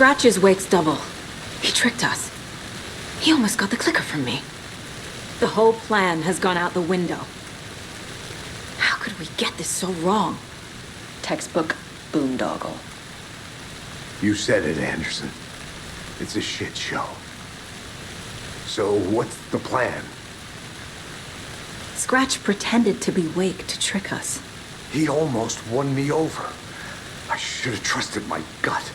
Scratch is Wake's double. He tricked us. He almost got the clicker from me. The whole plan has gone out the window. How could we get this so wrong? Textbook boondoggle. You said it, Anderson. It's a shit show. So what's the plan? Scratch pretended to be Wake to trick us. He almost won me over. I should have trusted my gut.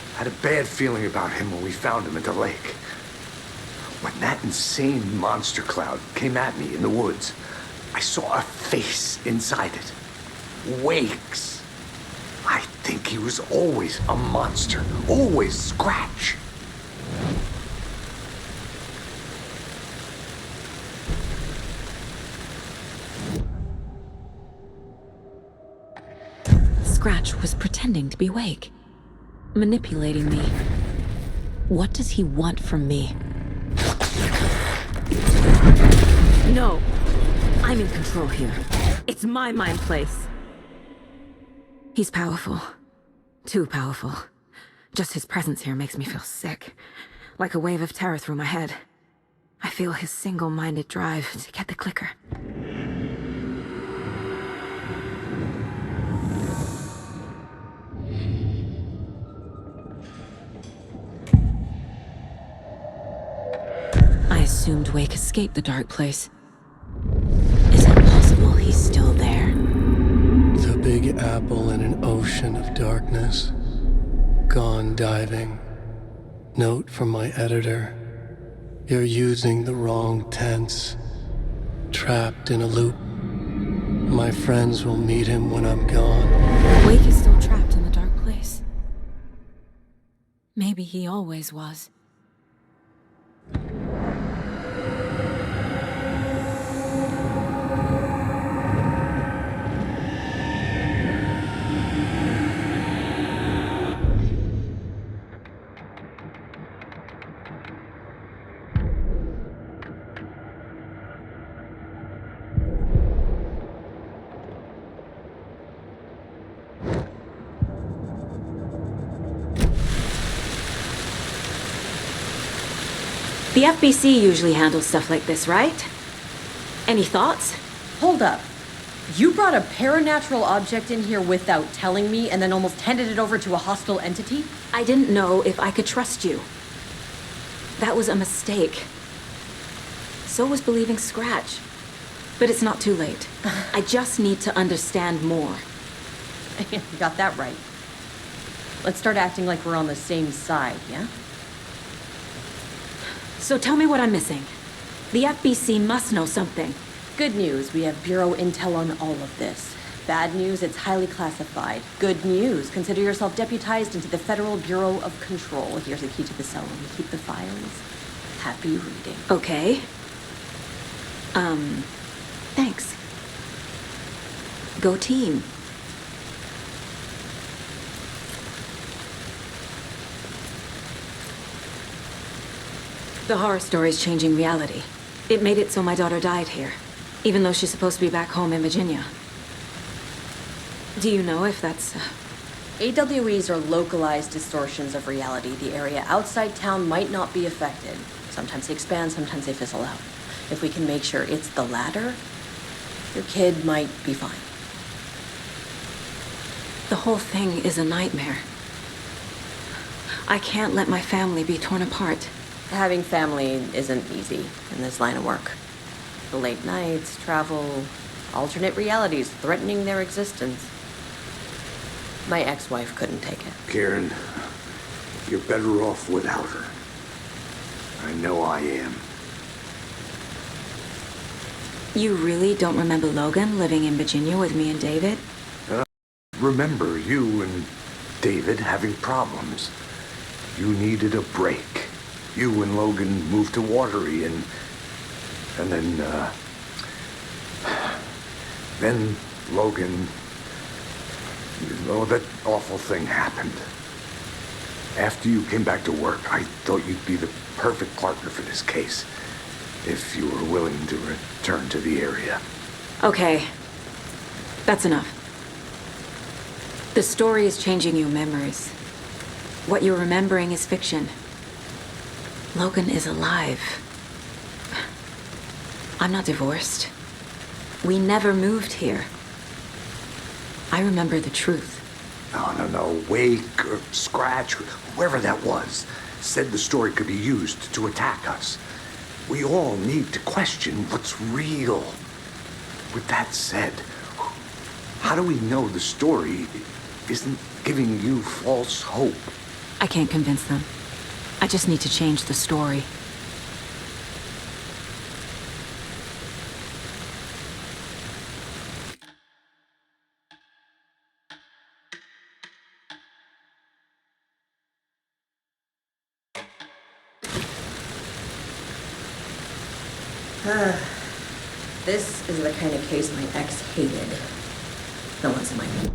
I had a bad feeling about him when we found him at the lake. When that insane monster cloud came at me in the woods, I saw a face inside it. Wake's. I think he was always a monster. Always Scratch. Scratch was pretending to be Wake. Manipulating me. What does he want from me? No! I'm in control here. It's my mind place. He's powerful. Too powerful. Just his presence here makes me feel sick. Like a wave of terror through my head. I feel his single-minded drive to get the clicker. I assumed Wake escaped the dark place. Is it possible he's still there? The Big Apple in an ocean of darkness. Gone diving. Note from my editor. You're using the wrong tense. Trapped in a loop. My friends will meet him when I'm gone. Wake is still trapped in the dark place. Maybe he always was. The FBC usually handles stuff like this, right? Any thoughts? Hold up. You brought a paranatural object in here without telling me and then almost handed it over to a hostile entity? I didn't know if I could trust you. That was a mistake. So was believing Scratch. But it's not too late. I just need to understand more. You got that right. Let's start acting like we're on the same side, yeah? So tell me what I'm missing. The FBC must know something. Good news, we have Bureau intel on all of this. Bad news, it's highly classified. Good news, consider yourself deputized into the Federal Bureau of Control. Here's the key to the cell where we keep the files. Happy reading. Okay. Thanks. Go team. The horror story's changing reality. It made it so my daughter died here, even though she's supposed to be back home in Virginia. Do you know if that's... AWEs are localized distortions of reality. The area outside town might not be affected. Sometimes they expand, sometimes they fizzle out. If we can make sure it's the latter, your kid might be fine. The whole thing is a nightmare. I can't let my family be torn apart. Having family isn't easy in this line of work. The late nights, travel, alternate realities threatening their existence. My ex-wife couldn't take it. Karen, you're better off without her. I know I am. You really don't remember Logan living in Virginia with me and David? Remember you and David having problems. You needed a break. You and Logan moved to Watery and then Logan, that awful thing happened. After you came back to work, I thought you'd be the perfect partner for this case, if you were willing to return to the area. Okay. That's enough. The story is changing your memories. What you're remembering is fiction. Logan is alive. I'm not divorced. We never moved here. I remember the truth. No. Wake or Scratch, whoever that was, said the story could be used to attack us. We all need to question what's real. With that said, how do we know the story isn't giving you false hope? I can't convince them. I just need to change the story. This is the kind of case my ex hated. No one's in my way.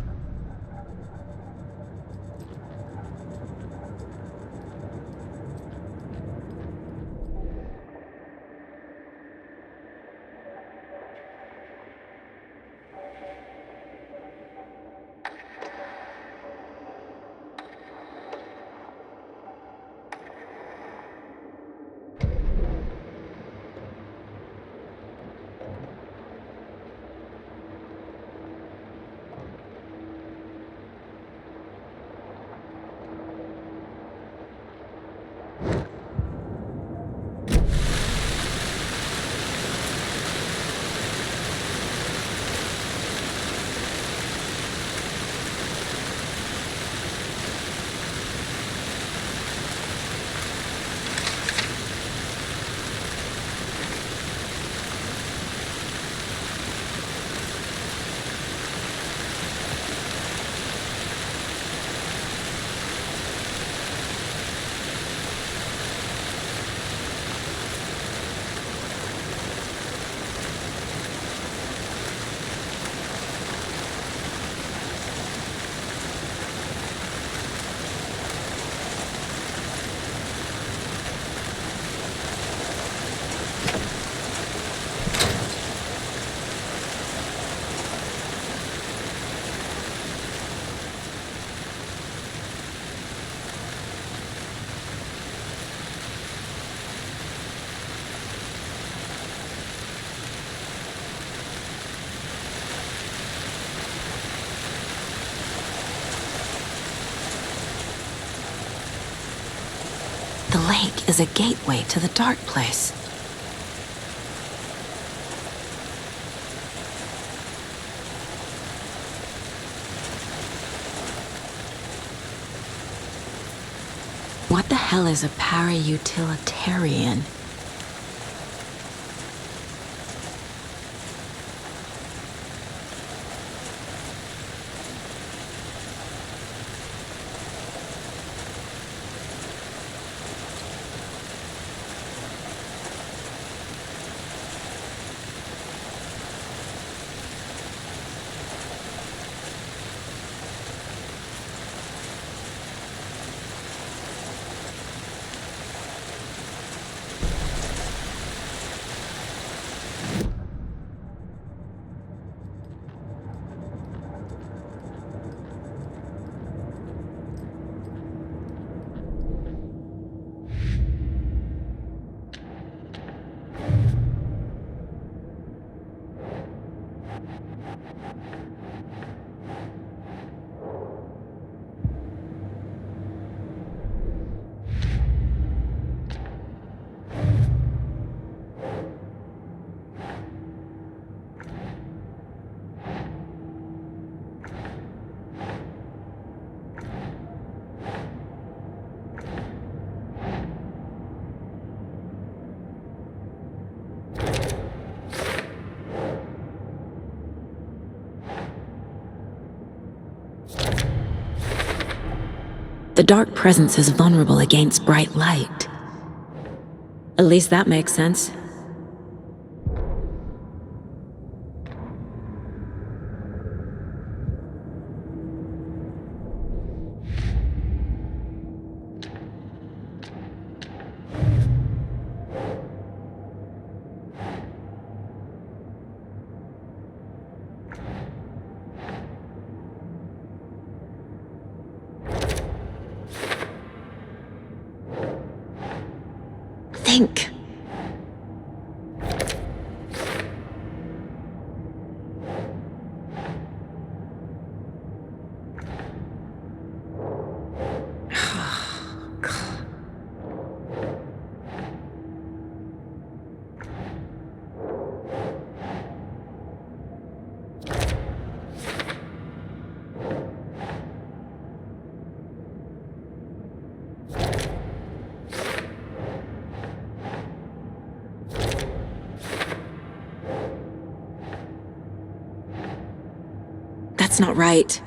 The lake is a gateway to the dark place. What the hell is a para-utilitarian? The dark presence is vulnerable against bright light. At least that makes sense. Think. That's not right.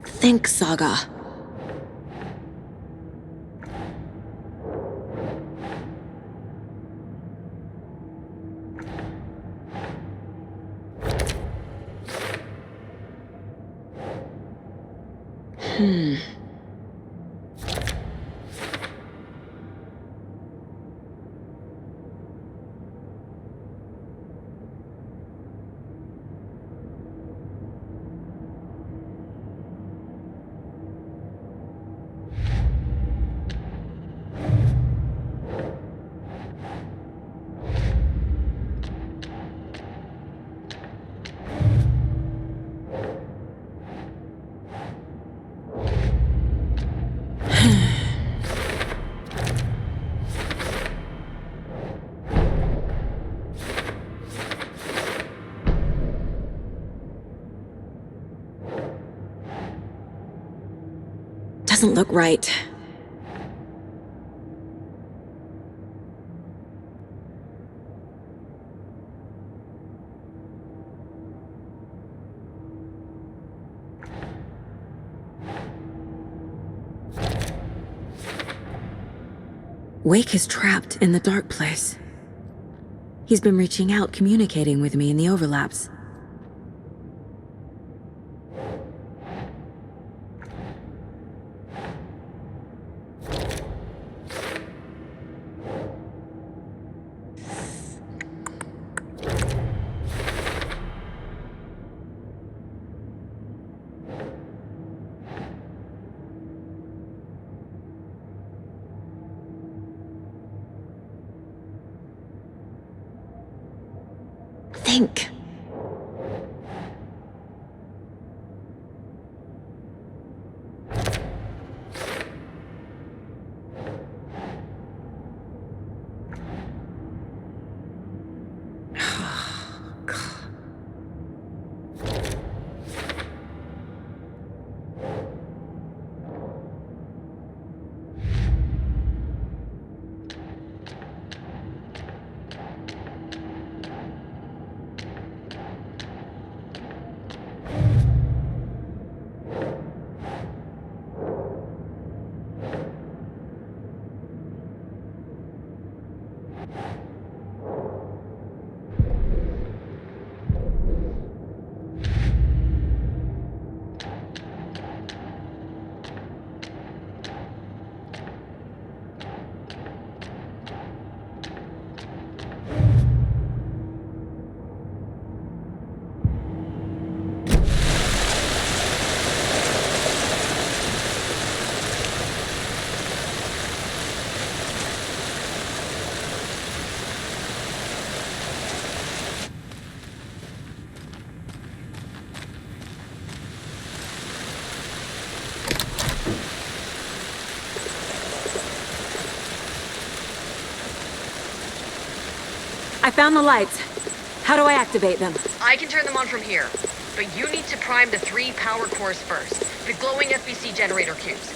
Think, Saga. Doesn't look right. Wake is trapped in the dark place. He's been reaching out, communicating with me in the overlaps. Think. I found the lights. How do I activate them? I can turn them on from here, but you need to prime the 3 power cores first. The glowing FBC generator cubes.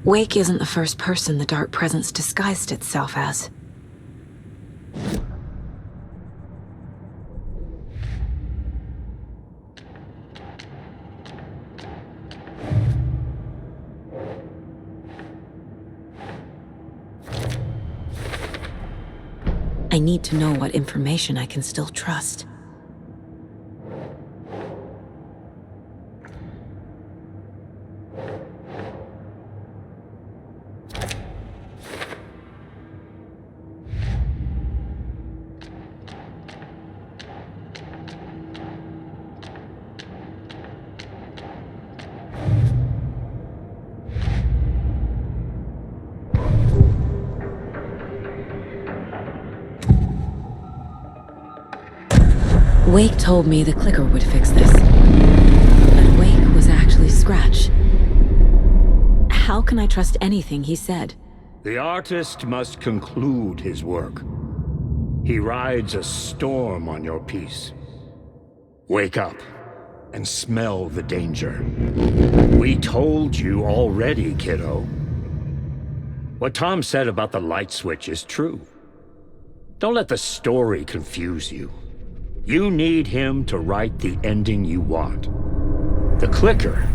Wake isn't the first person the Dark Presence disguised itself as. I need to know what information I can still trust. Wake told me the clicker would fix this. But Wake was actually Scratch. How can I trust anything he said? The artist must conclude his work. He rides a storm on your piece. Wake up and smell the danger. We told you already, kiddo. What Tom said about the light switch is true. Don't let the story confuse you. You need him to write the ending you want. The clicker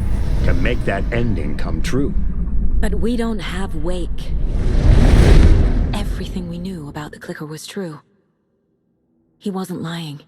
can make that ending come true. But we don't have Wake. Everything we knew about the clicker was true. He wasn't lying.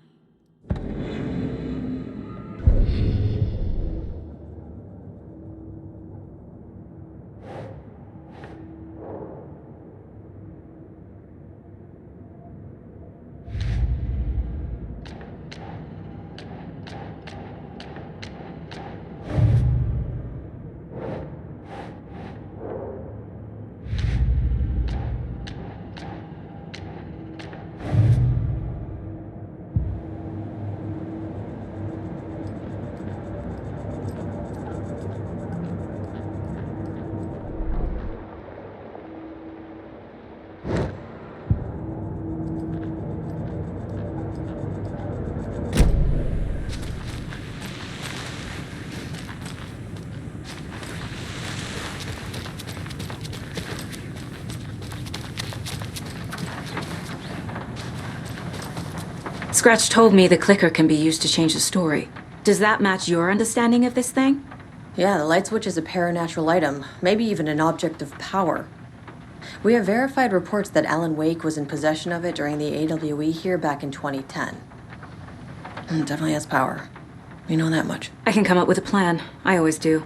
Scratch told me the clicker can be used to change the story. Does that match your understanding of this thing? Yeah, the light switch is a paranatural item, maybe even an object of power. We have verified reports that Alan Wake was in possession of it during the AWE here back in 2010. Definitely has power. We know that much. I can come up with a plan. I always do.